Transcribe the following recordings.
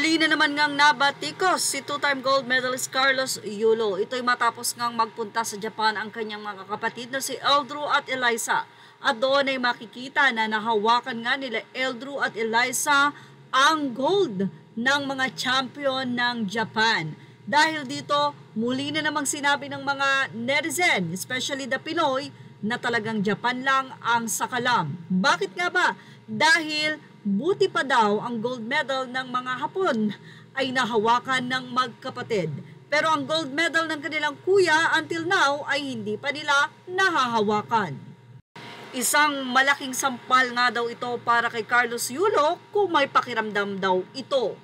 Muli na naman ngang nabatikos si two-time gold medalist Carlos Yulo. Ito'y matapos ngang magpunta sa Japan ang kanyang mga kapatid na si Eldrew at Eliza. At doon ay makikita na nahawakan nga nila Eldrew at Eliza ang gold ng mga champion ng Japan. Dahil dito, muli na namang sinabi ng mga netizen, especially the Pinoy, na talagang Japan lang ang sakalam. Bakit nga ba? Dahil buti pa daw ang gold medal ng mga Hapon ay nahawakan ng magkapatid. Pero ang gold medal ng kanilang kuya until now ay hindi pa nila nahahawakan. Isang malaking sampal nga daw ito para kay Carlos Yulo kung may pakiramdam daw ito.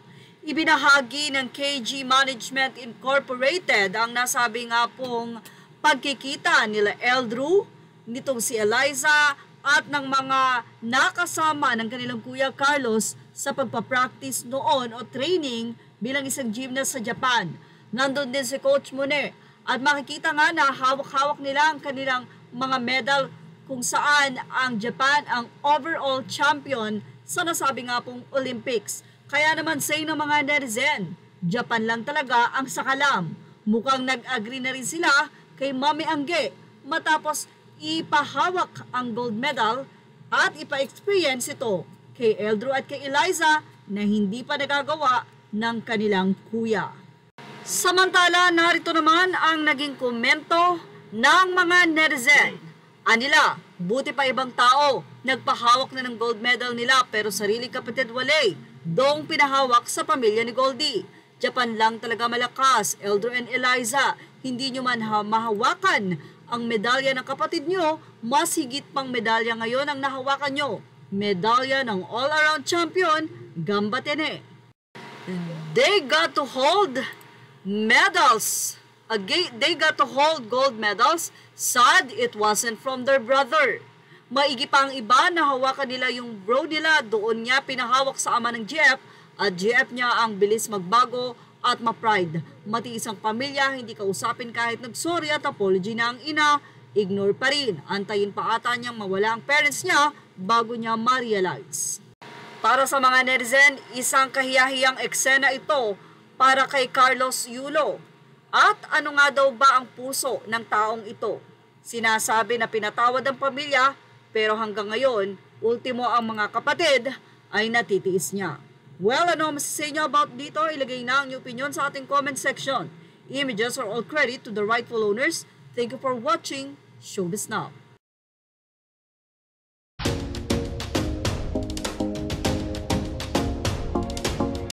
Ibinahagi ng KG Management Incorporated ang nasabi nga pong pagkikita nila Eldrew, nitong si Eliza, at ng mga nakasama ng kanilang kuya Carlos sa pagpapractice noon o training bilang isang gymnast sa Japan. Nandun din si Coach Mune at makikita nga na hawak-hawak nila ang kanilang mga medal kung saan ang Japan ang overall champion sa nasabi nga pong Olympics. Kaya naman say ng mga netizen, Japan lang talaga ang sakalam. Mukhang nag-agree na rin sila kay Mami Angge matapos ipahawak ang gold medal at ipa-experience ito kay Eldrew at kay Eliza na hindi pa nagagawa ng kanilang kuya. Samantala, narito naman ang naging komento ng mga netizen. Anila, buti pa ibang tao, nagpahawak na ng gold medal nila pero sarili kapatid walay, dong pinahawak sa pamilya ni Goldie. Japan lang talaga malakas, Eldrew and Eliza, hindi nyo man mahawakan ang medalya ng kapatid nyo, mas higit pang medalya ngayon ang nahawakan nyo. Medalya ng all-around champion, Gambatene. They got to hold medals. They got to hold gold medals. Sad it wasn't from their brother. Maigi pa ang iba na hawakan nila yung bro nila, doon niya pinahawak sa ama ng Jeff at Jeff niya ang bilis magbago at ma-pride. Matiis ang pamilya, hindi kausapin kahit nag-sorry at apology na ang ina, ignore pa rin. Antayin pa ata niyang mawala ang parents niya bago niya ma-realize. Para sa mga netizen, isang kahiyahiyang eksena ito para kay Carlos Yulo. At ano nga daw ba ang puso ng taong ito? Sinasabi na pinatawad ang pamilya, pero hanggang ngayon, ultimo ang mga kapatid ay natitiis niya. Well, ano masasabi nyo about dito? Ilagay na ang inyong opinion sa ating comment section. Images are all credit to the rightful owners. Thank you for watching Showbiz Now.